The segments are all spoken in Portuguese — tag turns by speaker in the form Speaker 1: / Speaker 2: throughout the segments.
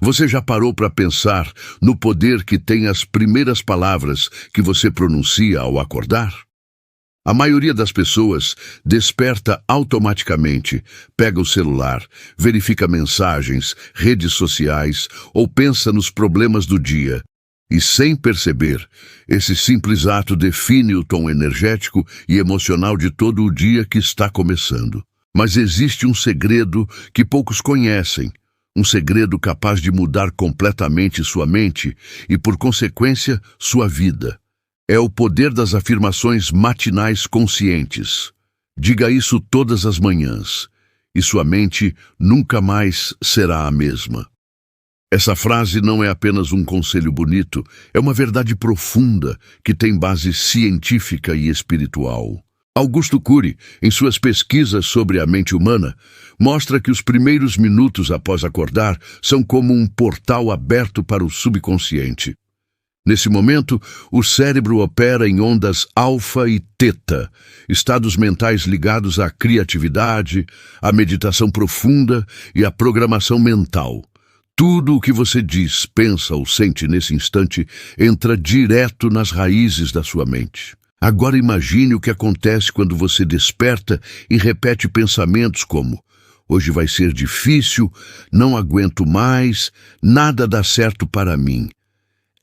Speaker 1: Você já parou para pensar no poder que tem as primeiras palavras que você pronuncia ao acordar? A maioria das pessoas desperta automaticamente, pega o celular, verifica mensagens, redes sociais ou pensa nos problemas do dia. E sem perceber, esse simples ato define o tom energético e emocional de todo o dia que está começando. Mas existe um segredo que poucos conhecem, um segredo capaz de mudar completamente sua mente e, por consequência, sua vida. É o poder das afirmações matinais conscientes. Diga isso todas as manhãs, e sua mente nunca mais será a mesma. Essa frase não é apenas um conselho bonito, é uma verdade profunda que tem base científica e espiritual. Augusto Cury, em suas pesquisas sobre a mente humana, mostra que os primeiros minutos após acordar são como um portal aberto para o subconsciente. Nesse momento, o cérebro opera em ondas alfa e teta, estados mentais ligados à criatividade, à meditação profunda e à programação mental. Tudo o que você diz, pensa ou sente nesse instante entra direto nas raízes da sua mente. Agora imagine o que acontece quando você desperta e repete pensamentos como: hoje vai ser difícil, não aguento mais, nada dá certo para mim.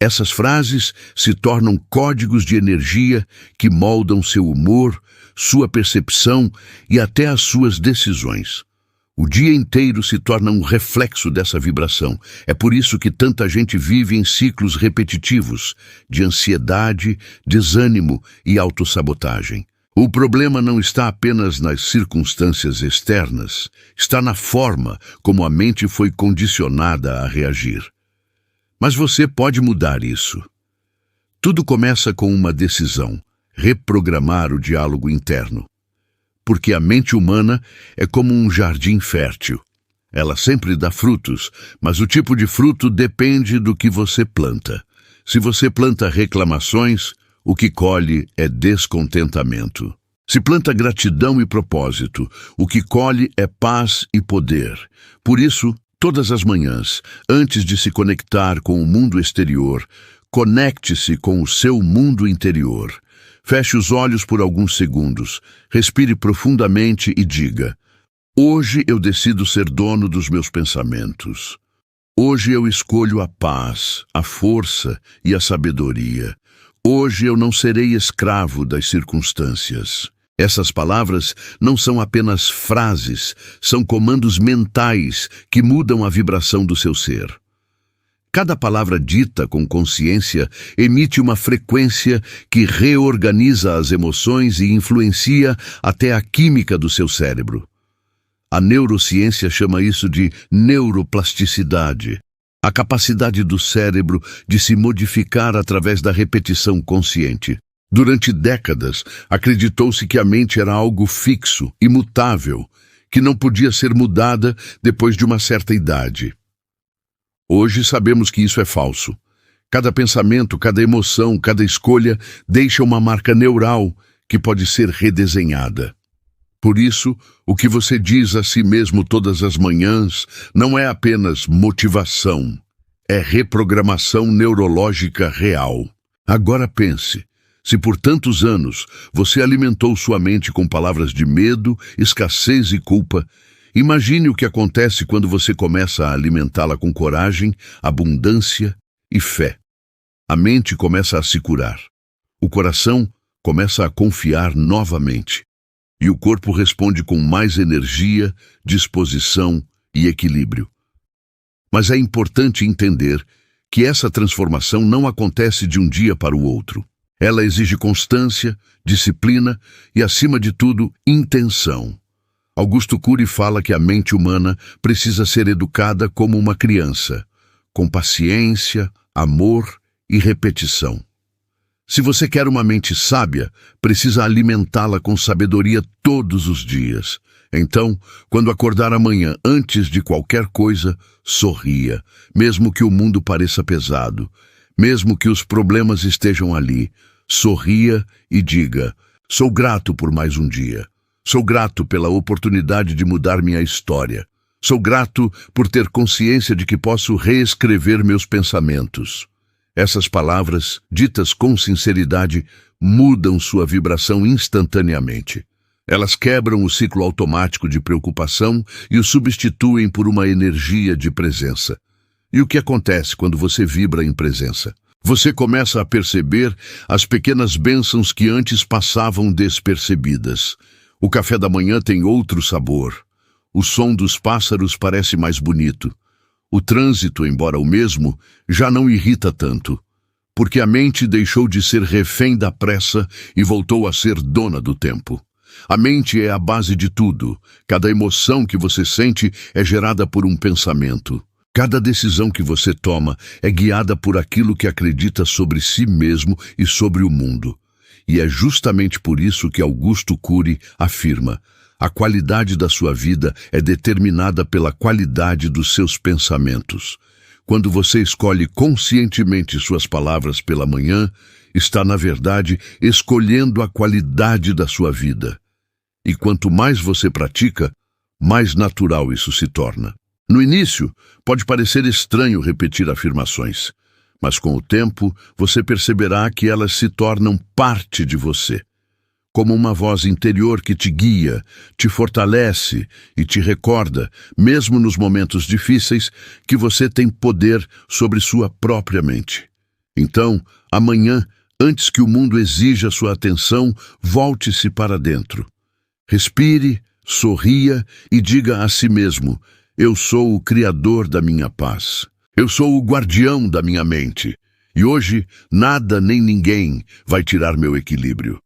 Speaker 1: Essas frases se tornam códigos de energia que moldam seu humor, sua percepção e até as suas decisões. O dia inteiro se torna um reflexo dessa vibração. É por isso que tanta gente vive em ciclos repetitivos de ansiedade, desânimo e autossabotagem. O problema não está apenas nas circunstâncias externas, está na forma como a mente foi condicionada a reagir. Mas você pode mudar isso. Tudo começa com uma decisão: reprogramar o diálogo interno. Porque a mente humana é como um jardim fértil. Ela sempre dá frutos, mas o tipo de fruto depende do que você planta. Se você planta reclamações, o que colhe é descontentamento. Se planta gratidão e propósito, o que colhe é paz e poder. Por isso, todas as manhãs, antes de se conectar com o mundo exterior, conecte-se com o seu mundo interior. Feche os olhos por alguns segundos, respire profundamente e diga: hoje eu decido ser dono dos meus pensamentos. Hoje eu escolho a paz, a força e a sabedoria. Hoje eu não serei escravo das circunstâncias. Essas palavras não são apenas frases, são comandos mentais que mudam a vibração do seu ser. Cada palavra dita com consciência emite uma frequência que reorganiza as emoções e influencia até a química do seu cérebro. A neurociência chama isso de neuroplasticidade, a capacidade do cérebro de se modificar através da repetição consciente. Durante décadas, acreditou-se que a mente era algo fixo, imutável, que não podia ser mudada depois de uma certa idade. Hoje sabemos que isso é falso. Cada pensamento, cada emoção, cada escolha deixa uma marca neural que pode ser redesenhada. Por isso, o que você diz a si mesmo todas as manhãs não é apenas motivação, é reprogramação neurológica real. Agora pense. Se por tantos anos você alimentou sua mente com palavras de medo, escassez e culpa, imagine o que acontece quando você começa a alimentá-la com coragem, abundância e fé. A mente começa a se curar. O coração começa a confiar novamente. E o corpo responde com mais energia, disposição e equilíbrio. Mas é importante entender que essa transformação não acontece de um dia para o outro. Ela exige constância, disciplina e, acima de tudo, intenção. Augusto Cury fala que a mente humana precisa ser educada como uma criança, com paciência, amor e repetição. Se você quer uma mente sábia, precisa alimentá-la com sabedoria todos os dias. Então, quando acordar amanhã, antes de qualquer coisa, sorria, mesmo que o mundo pareça pesado. Mesmo que os problemas estejam ali, sorria e diga: sou grato por mais um dia. Sou grato pela oportunidade de mudar minha história. Sou grato por ter consciência de que posso reescrever meus pensamentos. Essas palavras, ditas com sinceridade, mudam sua vibração instantaneamente. Elas quebram o ciclo automático de preocupação e o substituem por uma energia de presença. E o que acontece quando você vibra em presença? Você começa a perceber as pequenas bênçãos que antes passavam despercebidas. O café da manhã tem outro sabor. O som dos pássaros parece mais bonito. O trânsito, embora o mesmo, já não irrita tanto, porque a mente deixou de ser refém da pressa e voltou a ser dona do tempo. A mente é a base de tudo. Cada emoção que você sente é gerada por um pensamento. Cada decisão que você toma é guiada por aquilo que acredita sobre si mesmo e sobre o mundo. E é justamente por isso que Augusto Cury afirma: a qualidade da sua vida é determinada pela qualidade dos seus pensamentos. Quando você escolhe conscientemente suas palavras pela manhã, está, na verdade, escolhendo a qualidade da sua vida. E quanto mais você pratica, mais natural isso se torna. No início, pode parecer estranho repetir afirmações, mas com o tempo você perceberá que elas se tornam parte de você. Como uma voz interior que te guia, te fortalece e te recorda, mesmo nos momentos difíceis, que você tem poder sobre sua própria mente. Então, amanhã, antes que o mundo exija sua atenção, volte-se para dentro. Respire, sorria e diga a si mesmo: eu sou o criador da minha paz. Eu sou o guardião da minha mente. E hoje, nada nem ninguém vai tirar meu equilíbrio.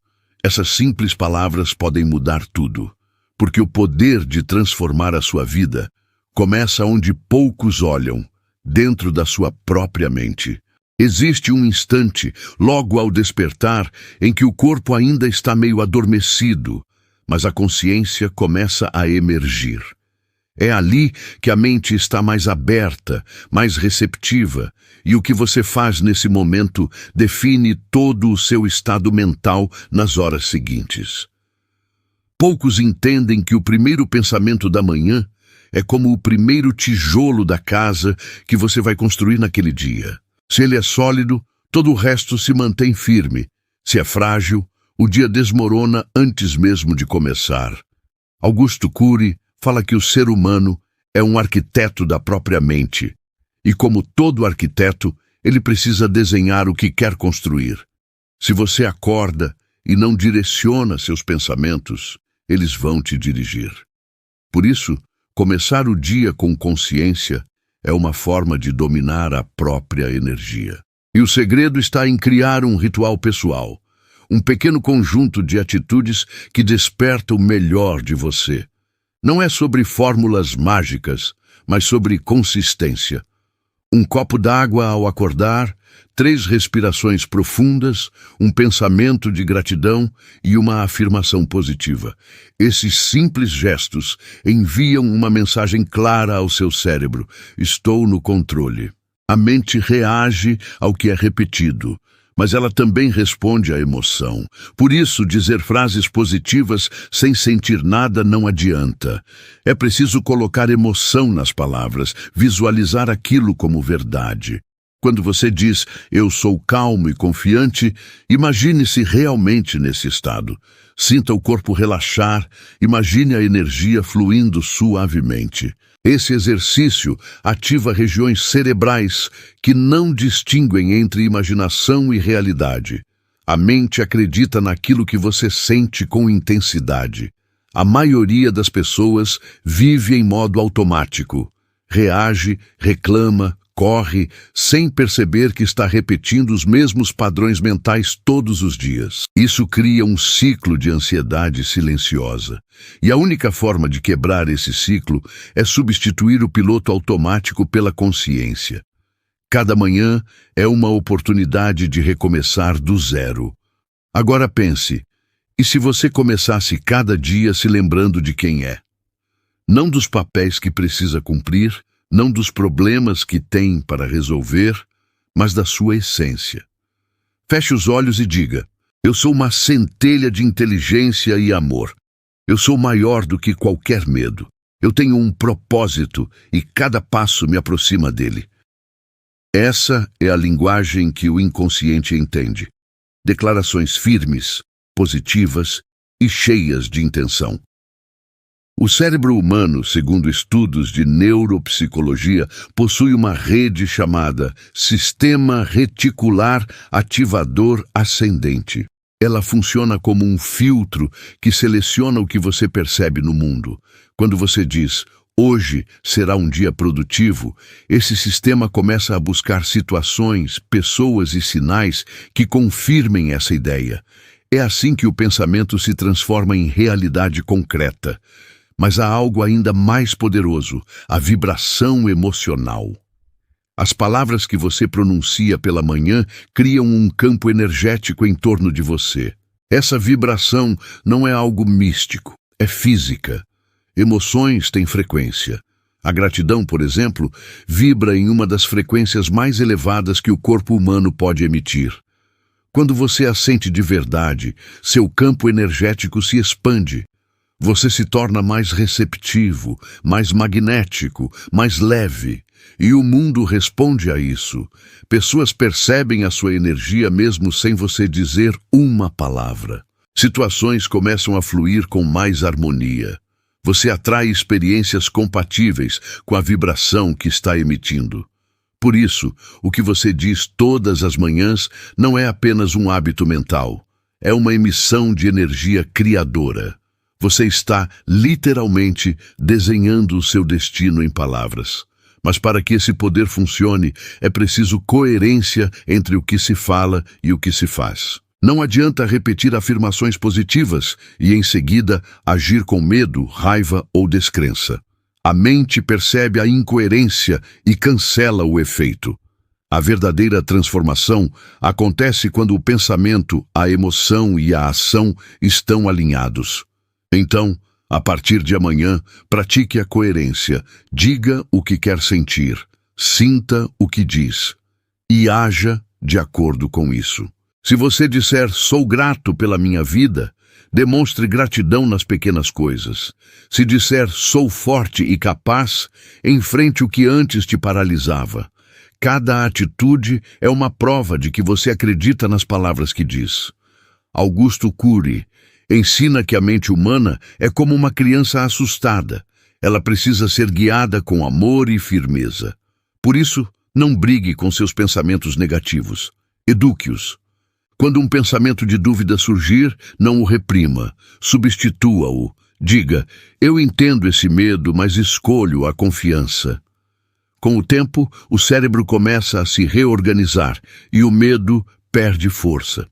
Speaker 1: Essas simples palavras podem mudar tudo, porque o poder de transformar a sua vida começa onde poucos olham, dentro da sua própria mente. Existe um instante, logo ao despertar, em que o corpo ainda está meio adormecido, mas a consciência começa a emergir. É ali que a mente está mais aberta, mais receptiva, e o que você faz nesse momento define todo o seu estado mental nas horas seguintes. Poucos entendem que o primeiro pensamento da manhã é como o primeiro tijolo da casa que você vai construir naquele dia. Se ele é sólido, todo o resto se mantém firme. Se é frágil, o dia desmorona antes mesmo de começar. Augusto Cury fala que o ser humano é um arquiteto da própria mente. E como todo arquiteto, ele precisa desenhar o que quer construir. Se você acorda e não direciona seus pensamentos, eles vão te dirigir. Por isso, começar o dia com consciência é uma forma de dominar a própria energia. E o segredo está em criar um ritual pessoal, um pequeno conjunto de atitudes que desperta o melhor de você. Não é sobre fórmulas mágicas, mas sobre consistência. Um copo d'água ao acordar, 3 respirações profundas, um pensamento de gratidão e uma afirmação positiva. Esses simples gestos enviam uma mensagem clara ao seu cérebro: estou no controle. A mente reage ao que é repetido, mas ela também responde à emoção. Por isso, dizer frases positivas sem sentir nada não adianta. É preciso colocar emoção nas palavras, visualizar aquilo como verdade. Quando você diz, eu sou calmo e confiante, imagine-se realmente nesse estado. Sinta o corpo relaxar, imagine a energia fluindo suavemente. Esse exercício ativa regiões cerebrais que não distinguem entre imaginação e realidade. A mente acredita naquilo que você sente com intensidade. A maioria das pessoas vive em modo automático. Reage, reclama, corre, sem perceber que está repetindo os mesmos padrões mentais todos os dias. Isso cria um ciclo de ansiedade silenciosa. E a única forma de quebrar esse ciclo é substituir o piloto automático pela consciência. Cada manhã é uma oportunidade de recomeçar do zero. Agora pense, e se você começasse cada dia se lembrando de quem é? Não dos papéis que precisa cumprir, não dos problemas que tem para resolver, mas da sua essência. Feche os olhos e diga, eu sou uma centelha de inteligência e amor. Eu sou maior do que qualquer medo. Eu tenho um propósito e cada passo me aproxima dele. Essa é a linguagem que o inconsciente entende. Declarações firmes, positivas e cheias de intenção. O cérebro humano, segundo estudos de neuropsicologia, possui uma rede chamada Sistema Reticular Ativador Ascendente. Ela funciona como um filtro que seleciona o que você percebe no mundo. Quando você diz, hoje será um dia produtivo, esse sistema começa a buscar situações, pessoas e sinais que confirmem essa ideia. É assim que o pensamento se transforma em realidade concreta. Mas há algo ainda mais poderoso, a vibração emocional. As palavras que você pronuncia pela manhã criam um campo energético em torno de você. Essa vibração não é algo místico, é física. Emoções têm frequência. A gratidão, por exemplo, vibra em uma das frequências mais elevadas que o corpo humano pode emitir. Quando você a sente de verdade, seu campo energético se expande. Você se torna mais receptivo, mais magnético, mais leve. E o mundo responde a isso. Pessoas percebem a sua energia mesmo sem você dizer uma palavra. Situações começam a fluir com mais harmonia. Você atrai experiências compatíveis com a vibração que está emitindo. Por isso, o que você diz todas as manhãs não é apenas um hábito mental. É uma emissão de energia criadora. Você está, literalmente, desenhando o seu destino em palavras. Mas para que esse poder funcione, é preciso coerência entre o que se fala e o que se faz. Não adianta repetir afirmações positivas e, em seguida, agir com medo, raiva ou descrença. A mente percebe a incoerência e cancela o efeito. A verdadeira transformação acontece quando o pensamento, a emoção e a ação estão alinhados. Então, a partir de amanhã, pratique a coerência. Diga o que quer sentir, sinta o que diz e haja de acordo com isso. Se você disser, sou grato pela minha vida, demonstre gratidão nas pequenas coisas. Se disser, sou forte e capaz, enfrente o que antes te paralisava. Cada atitude é uma prova de que você acredita nas palavras que diz. Augusto Cury ensina que a mente humana é como uma criança assustada. Ela precisa ser guiada com amor e firmeza. Por isso, não brigue com seus pensamentos negativos. Eduque-os. Quando um pensamento de dúvida surgir, não o reprima. Substitua-o. Diga, eu entendo esse medo, mas escolho a confiança. Com o tempo, o cérebro começa a se reorganizar e o medo perde força.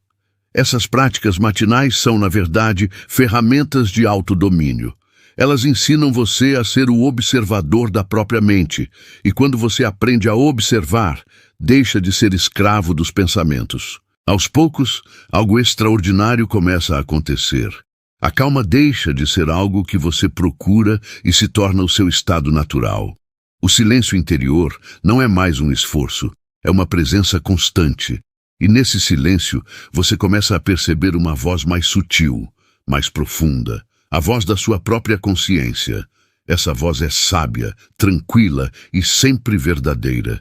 Speaker 1: Essas práticas matinais são, na verdade, ferramentas de autodomínio. Elas ensinam você a ser o observador da própria mente, e quando você aprende a observar, deixa de ser escravo dos pensamentos. Aos poucos, algo extraordinário começa a acontecer. A calma deixa de ser algo que você procura e se torna o seu estado natural. O silêncio interior não é mais um esforço, é uma presença constante. E nesse silêncio, você começa a perceber uma voz mais sutil, mais profunda, a voz da sua própria consciência. Essa voz é sábia, tranquila e sempre verdadeira.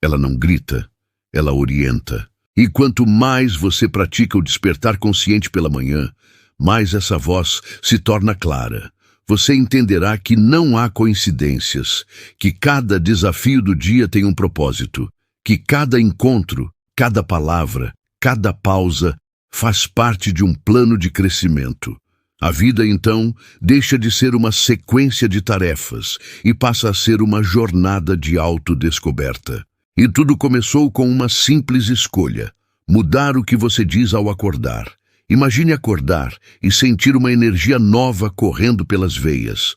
Speaker 1: Ela não grita, ela orienta. E quanto mais você pratica o despertar consciente pela manhã, mais essa voz se torna clara. Você entenderá que não há coincidências, que cada desafio do dia tem um propósito, que cada encontro, cada palavra, cada pausa faz parte de um plano de crescimento. A vida, então, deixa de ser uma sequência de tarefas e passa a ser uma jornada de autodescoberta. E tudo começou com uma simples escolha: mudar o que você diz ao acordar. Imagine acordar e sentir uma energia nova correndo pelas veias.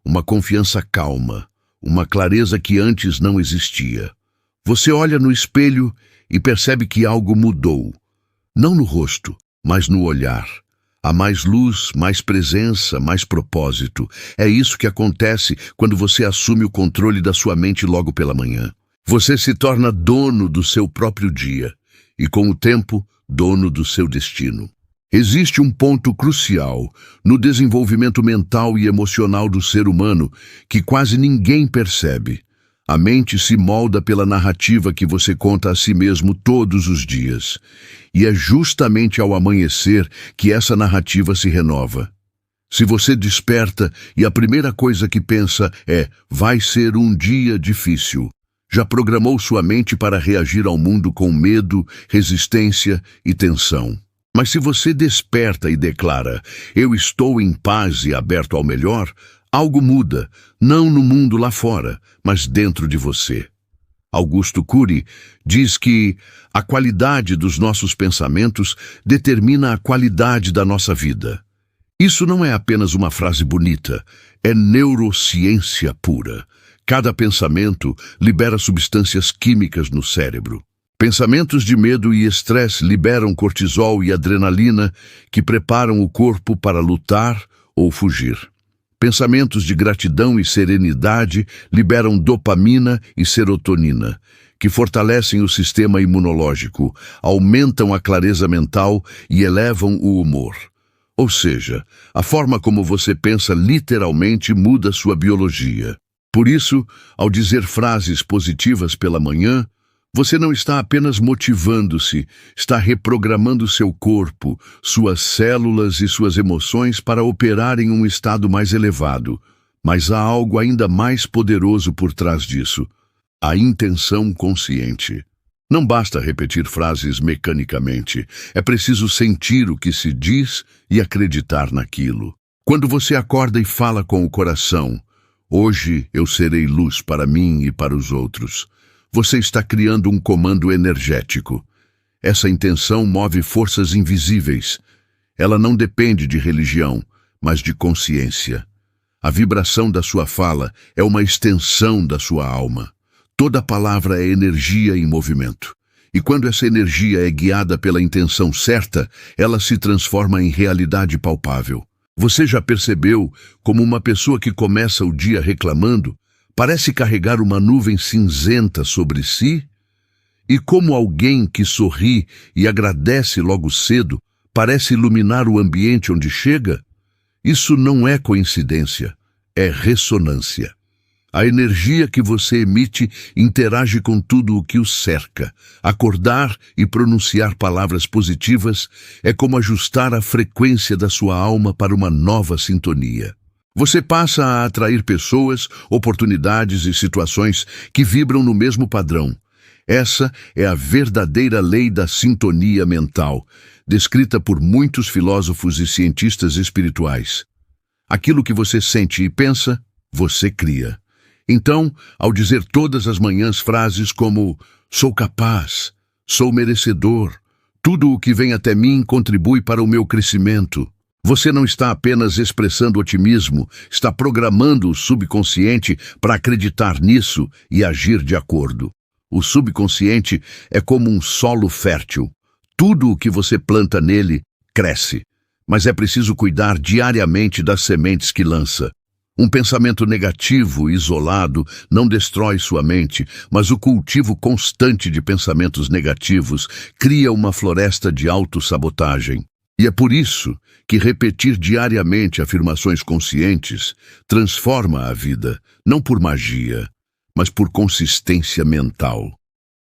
Speaker 1: Uma confiança calma, uma clareza que antes não existia. Você olha no espelho e percebe que algo mudou. Não no rosto, mas no olhar. Há mais luz, mais presença, mais propósito. É isso que acontece quando você assume o controle da sua mente logo pela manhã. Você se torna dono do seu próprio dia e, com o tempo, dono do seu destino. Existe um ponto crucial no desenvolvimento mental e emocional do ser humano que quase ninguém percebe. A mente se molda pela narrativa que você conta a si mesmo todos os dias. E é justamente ao amanhecer que essa narrativa se renova. Se você desperta e a primeira coisa que pensa é "vai ser um dia difícil", já programou sua mente para reagir ao mundo com medo, resistência e tensão. Mas se você desperta e declara "eu estou em paz e aberto ao melhor", algo muda, não no mundo lá fora, mas dentro de você. Augusto Cury diz que a qualidade dos nossos pensamentos determina a qualidade da nossa vida. Isso não é apenas uma frase bonita, é neurociência pura. Cada pensamento libera substâncias químicas no cérebro. Pensamentos de medo e estresse liberam cortisol e adrenalina, que preparam o corpo para lutar ou fugir. Pensamentos de gratidão e serenidade liberam dopamina e serotonina, que fortalecem o sistema imunológico, aumentam a clareza mental e elevam o humor. Ou seja, a forma como você pensa literalmente muda sua biologia. Por isso, ao dizer frases positivas pela manhã, você não está apenas motivando-se, está reprogramando seu corpo, suas células e suas emoções para operar em um estado mais elevado. Mas há algo ainda mais poderoso por trás disso: a intenção consciente. Não basta repetir frases mecanicamente, é preciso sentir o que se diz e acreditar naquilo. Quando você acorda e fala com o coração, "hoje eu serei luz para mim e para os outros", você está criando um comando energético. Essa intenção move forças invisíveis. Ela não depende de religião, mas de consciência. A vibração da sua fala é uma extensão da sua alma. Toda palavra é energia em movimento. E quando essa energia é guiada pela intenção certa, ela se transforma em realidade palpável. Você já percebeu como uma pessoa que começa o dia reclamando parece carregar uma nuvem cinzenta sobre si? E como alguém que sorri e agradece logo cedo parece iluminar o ambiente onde chega? Isso não é coincidência, é ressonância. A energia que você emite interage com tudo o que o cerca. Acordar e pronunciar palavras positivas é como ajustar a frequência da sua alma para uma nova sintonia. Você passa a atrair pessoas, oportunidades e situações que vibram no mesmo padrão. Essa é a verdadeira lei da sintonia mental, descrita por muitos filósofos e cientistas espirituais. Aquilo que você sente e pensa, você cria. Então, ao dizer todas as manhãs frases como "sou capaz", "sou merecedor", "tudo o que vem até mim contribui para o meu crescimento", você não está apenas expressando otimismo, está programando o subconsciente para acreditar nisso e agir de acordo. O subconsciente é como um solo fértil. Tudo o que você planta nele cresce, mas é preciso cuidar diariamente das sementes que lança. Um pensamento negativo, isolado, não destrói sua mente, mas o cultivo constante de pensamentos negativos cria uma floresta de autossabotagem. E é por isso que repetir diariamente afirmações conscientes transforma a vida, não por magia, mas por consistência mental.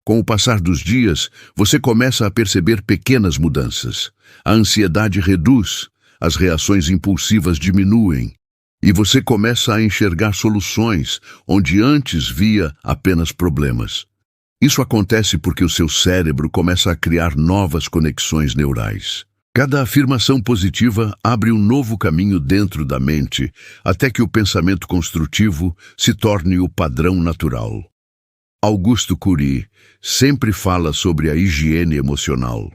Speaker 1: Com o passar dos dias, você começa a perceber pequenas mudanças. A ansiedade reduz, as reações impulsivas diminuem, e você começa a enxergar soluções onde antes via apenas problemas. Isso acontece porque o seu cérebro começa a criar novas conexões neurais. Cada afirmação positiva abre um novo caminho dentro da mente, até que o pensamento construtivo se torne o padrão natural. Augusto Cury sempre fala sobre a higiene emocional.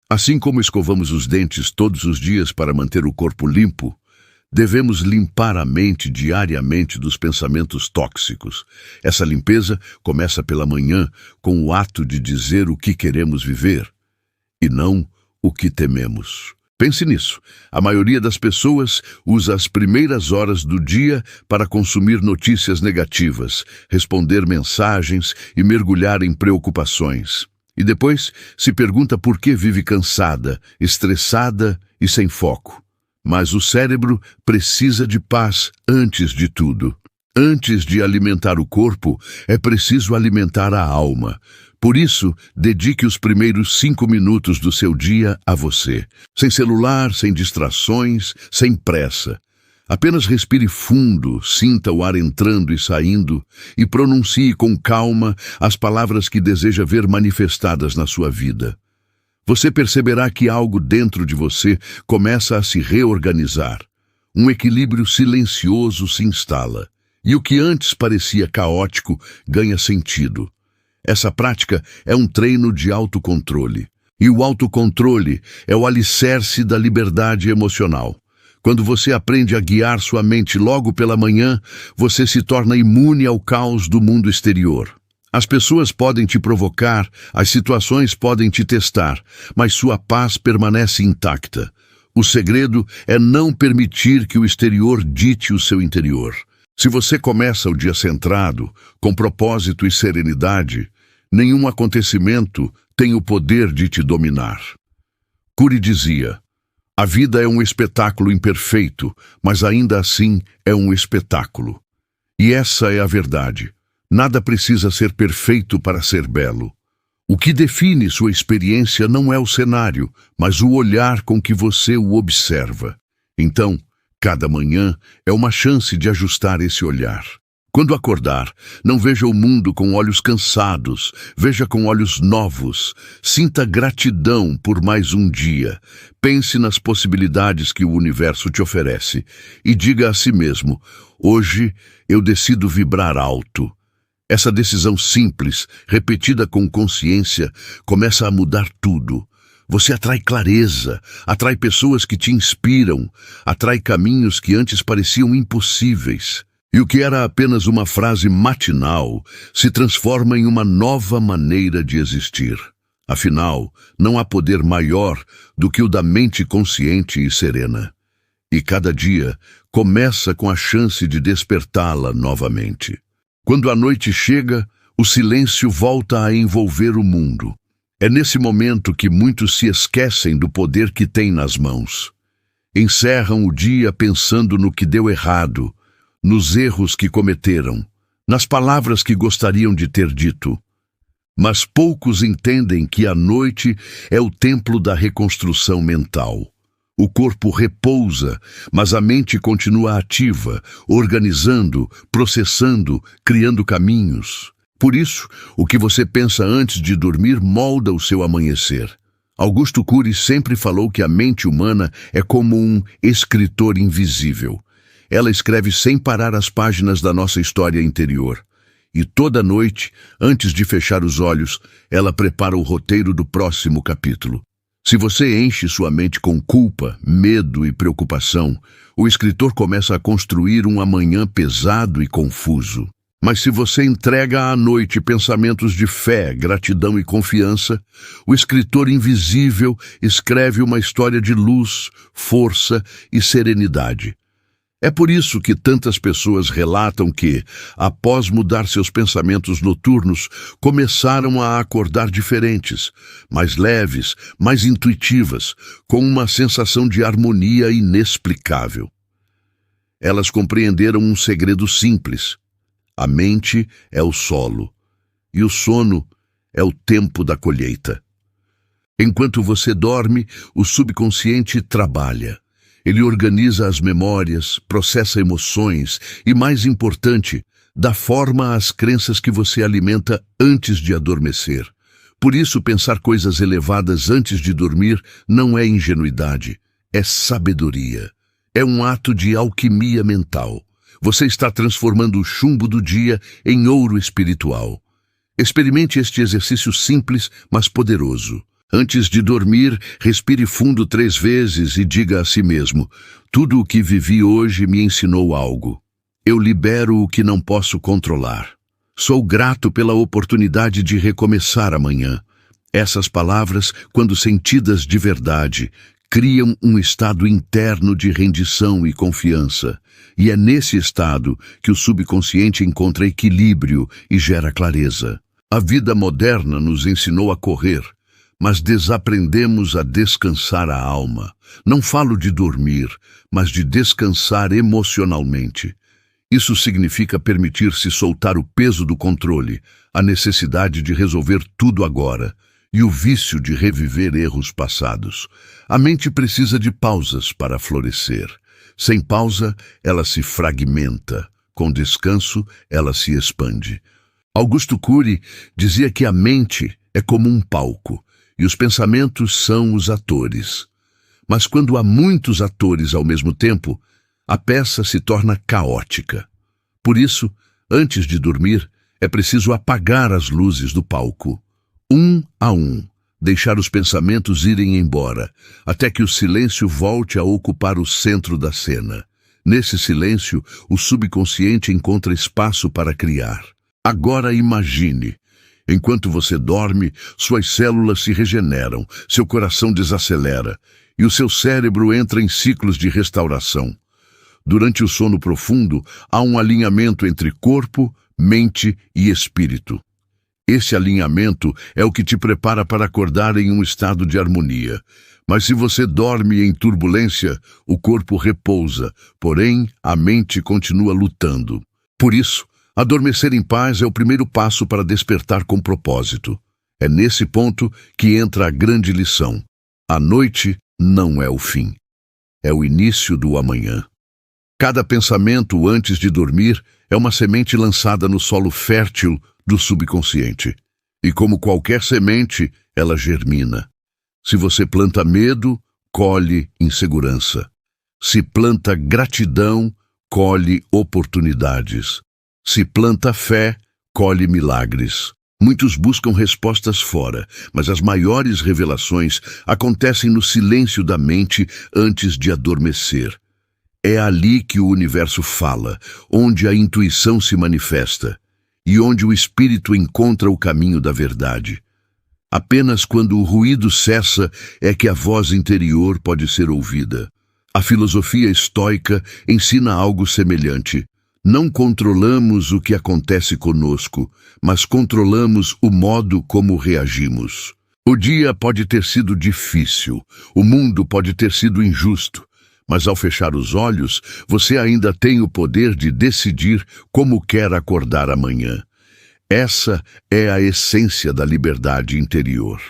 Speaker 1: Assim como escovamos os dentes todos os dias para manter o corpo limpo, devemos limpar a mente diariamente dos pensamentos tóxicos. Essa limpeza começa pela manhã com o ato de dizer o que queremos viver, e não o que tememos. Pense nisso. A maioria das pessoas usa as primeiras horas do dia para consumir notícias negativas, responder mensagens e mergulhar em preocupações. E depois se pergunta por que vive cansada, estressada e sem foco. Mas o cérebro precisa de paz antes de tudo. Antes de alimentar o corpo, é preciso alimentar a alma. Por isso, dedique os primeiros 5 minutos do seu dia a você. Sem celular, sem distrações, sem pressa. Apenas respire fundo, sinta o ar entrando e saindo e pronuncie com calma as palavras que deseja ver manifestadas na sua vida. Você perceberá que algo dentro de você começa a se reorganizar. Um equilíbrio silencioso se instala. E o que antes parecia caótico ganha sentido. Essa prática é um treino de autocontrole. E o autocontrole é o alicerce da liberdade emocional. Quando você aprende a guiar sua mente logo pela manhã, você se torna imune ao caos do mundo exterior. As pessoas podem te provocar, as situações podem te testar, mas sua paz permanece intacta. O segredo é não permitir que o exterior dite o seu interior. Se você começa o dia centrado, com propósito e serenidade, nenhum acontecimento tem o poder de te dominar. Cury dizia: a vida é um espetáculo imperfeito, mas ainda assim é um espetáculo. E essa é a verdade. Nada precisa ser perfeito para ser belo. O que define sua experiência não é o cenário, mas o olhar com que você o observa. Então, cada manhã é uma chance de ajustar esse olhar. Quando acordar, não veja o mundo com olhos cansados, veja com olhos novos. Sinta gratidão por mais um dia. Pense nas possibilidades que o universo te oferece e diga a si mesmo: hoje eu decido vibrar alto. Essa decisão simples, repetida com consciência, começa a mudar tudo. Você atrai clareza, atrai pessoas que te inspiram, atrai caminhos que antes pareciam impossíveis. E o que era apenas uma frase matinal se transforma em uma nova maneira de existir. Afinal, não há poder maior do que o da mente consciente e serena. E cada dia começa com a chance de despertá-la novamente. Quando a noite chega, o silêncio volta a envolver o mundo. É nesse momento que muitos se esquecem do poder que têm nas mãos. Encerram o dia pensando no que deu errado, nos erros que cometeram, nas palavras que gostariam de ter dito. Mas poucos entendem que a noite é o templo da reconstrução mental. O corpo repousa, mas a mente continua ativa, organizando, processando, criando caminhos. Por isso, o que você pensa antes de dormir molda o seu amanhecer. Augusto Cury sempre falou que a mente humana é como um escritor invisível. Ela escreve sem parar as páginas da nossa história interior. E toda noite, antes de fechar os olhos, ela prepara o roteiro do próximo capítulo. Se você enche sua mente com culpa, medo e preocupação, o escritor começa a construir um amanhã pesado e confuso. Mas se você entrega à noite pensamentos de fé, gratidão e confiança, o escritor invisível escreve uma história de luz, força e serenidade. É por isso que tantas pessoas relatam que, após mudar seus pensamentos noturnos, começaram a acordar diferentes, mais leves, mais intuitivas, com uma sensação de harmonia inexplicável. Elas compreenderam um segredo simples. A mente é o solo, e o sono é o tempo da colheita. Enquanto você dorme, o subconsciente trabalha. Ele organiza as memórias, processa emoções e, mais importante, dá forma às crenças que você alimenta antes de adormecer. Por isso, pensar coisas elevadas antes de dormir não é ingenuidade, é sabedoria. É um ato de alquimia mental. Você está transformando o chumbo do dia em ouro espiritual. Experimente este exercício simples, mas poderoso. Antes de dormir, respire fundo 3 vezes e diga a si mesmo: tudo o que vivi hoje me ensinou algo. Eu libero o que não posso controlar. Sou grato pela oportunidade de recomeçar amanhã. Essas palavras, quando sentidas de verdade, criam um estado interno de rendição e confiança. E é nesse estado que o subconsciente encontra equilíbrio e gera clareza. A vida moderna nos ensinou a correr, mas desaprendemos a descansar a alma. Não falo de dormir, mas de descansar emocionalmente. Isso significa permitir-se soltar o peso do controle, a necessidade de resolver tudo agora e o vício de reviver erros passados. A mente precisa de pausas para florescer. Sem pausa, ela se fragmenta. Com descanso, ela se expande. Augusto Cury dizia que a mente é como um palco e os pensamentos são os atores. Mas quando há muitos atores ao mesmo tempo, a peça se torna caótica. Por isso, antes de dormir, é preciso apagar as luzes do palco, um a um, deixar os pensamentos irem embora, até que o silêncio volte a ocupar o centro da cena. Nesse silêncio, o subconsciente encontra espaço para criar. Agora imagine. Enquanto você dorme, suas células se regeneram, seu coração desacelera e o seu cérebro entra em ciclos de restauração. Durante o sono profundo, há um alinhamento entre corpo, mente e espírito. Esse alinhamento é o que te prepara para acordar em um estado de harmonia. Mas se você dorme em turbulência, o corpo repousa, porém a mente continua lutando. Por isso, adormecer em paz é o primeiro passo para despertar com propósito. É nesse ponto que entra a grande lição. A noite não é o fim. É o início do amanhã. Cada pensamento antes de dormir é uma semente lançada no solo fértil do subconsciente. E como qualquer semente, ela germina. Se você planta medo, colhe insegurança. Se planta gratidão, colhe oportunidades. Se planta fé, colhe milagres. Muitos buscam respostas fora, mas as maiores revelações acontecem no silêncio da mente antes de adormecer. É ali que o universo fala, onde a intuição se manifesta e onde o espírito encontra o caminho da verdade. Apenas quando o ruído cessa é que a voz interior pode ser ouvida. A filosofia estoica ensina algo semelhante. Não controlamos o que acontece conosco, mas controlamos o modo como reagimos. O dia pode ter sido difícil, o mundo pode ter sido injusto, mas ao fechar os olhos, você ainda tem o poder de decidir como quer acordar amanhã. Essa é a essência da liberdade interior.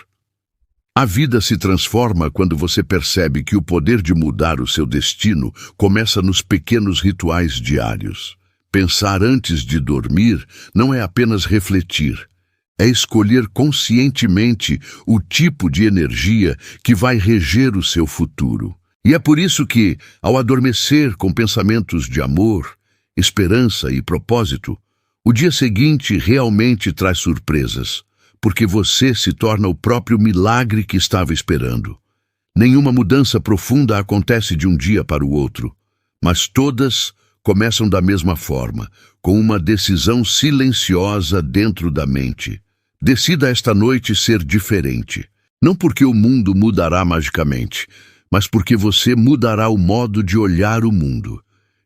Speaker 1: A vida se transforma quando você percebe que o poder de mudar o seu destino começa nos pequenos rituais diários. Pensar antes de dormir não é apenas refletir, é escolher conscientemente o tipo de energia que vai reger o seu futuro. E é por isso que, ao adormecer com pensamentos de amor, esperança e propósito, o dia seguinte realmente traz surpresas, porque você se torna o próprio milagre que estava esperando. Nenhuma mudança profunda acontece de um dia para o outro, mas todas começam da mesma forma, com uma decisão silenciosa dentro da mente. Decida esta noite ser diferente, não porque o mundo mudará magicamente, mas porque você mudará o modo de olhar o mundo.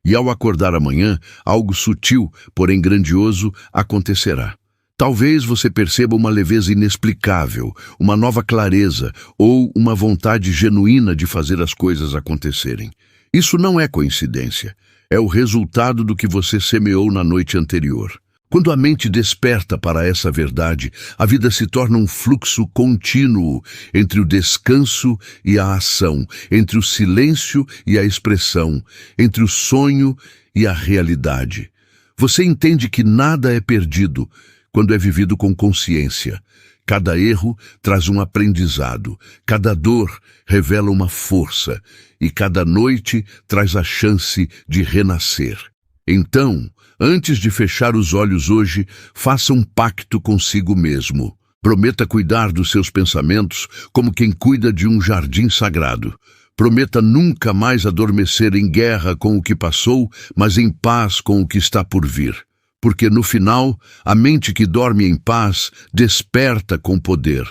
Speaker 1: E ao acordar amanhã, algo sutil, porém grandioso, acontecerá. Talvez você perceba uma leveza inexplicável, uma nova clareza ou uma vontade genuína de fazer as coisas acontecerem. Isso não é coincidência, é o resultado do que você semeou na noite anterior. Quando a mente desperta para essa verdade, a vida se torna um fluxo contínuo entre o descanso e a ação, entre o silêncio e a expressão, entre o sonho e a realidade. Você entende que nada é perdido quando é vivido com consciência. Cada erro traz um aprendizado, cada dor revela uma força e cada noite traz a chance de renascer. Então, antes de fechar os olhos hoje, faça um pacto consigo mesmo. Prometa cuidar dos seus pensamentos como quem cuida de um jardim sagrado. Prometa nunca mais adormecer em guerra com o que passou, mas em paz com o que está por vir. Porque no final, a mente que dorme em paz desperta com poder.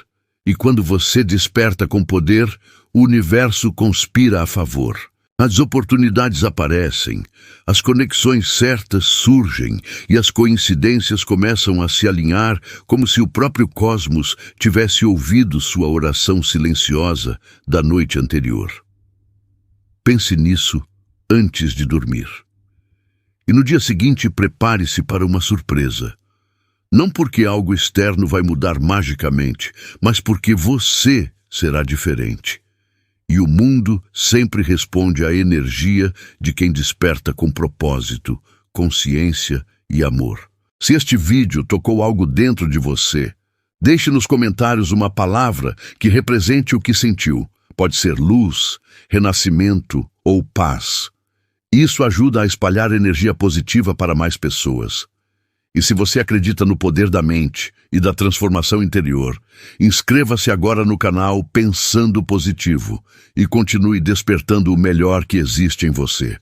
Speaker 1: E quando você desperta com poder, o universo conspira a favor. As oportunidades aparecem, as conexões certas surgem e as coincidências começam a se alinhar como se o próprio cosmos tivesse ouvido sua oração silenciosa da noite anterior. Pense nisso antes de dormir. E no dia seguinte prepare-se para uma surpresa. Não porque algo externo vai mudar magicamente, mas porque você será diferente. E o mundo sempre responde à energia de quem desperta com propósito, consciência e amor. Se este vídeo tocou algo dentro de você, deixe nos comentários uma palavra que represente o que sentiu. Pode ser luz, renascimento ou paz. Isso ajuda a espalhar energia positiva para mais pessoas. E se você acredita no poder da mente e da transformação interior, inscreva-se agora no canal Pensando Positivo e continue despertando o melhor que existe em você.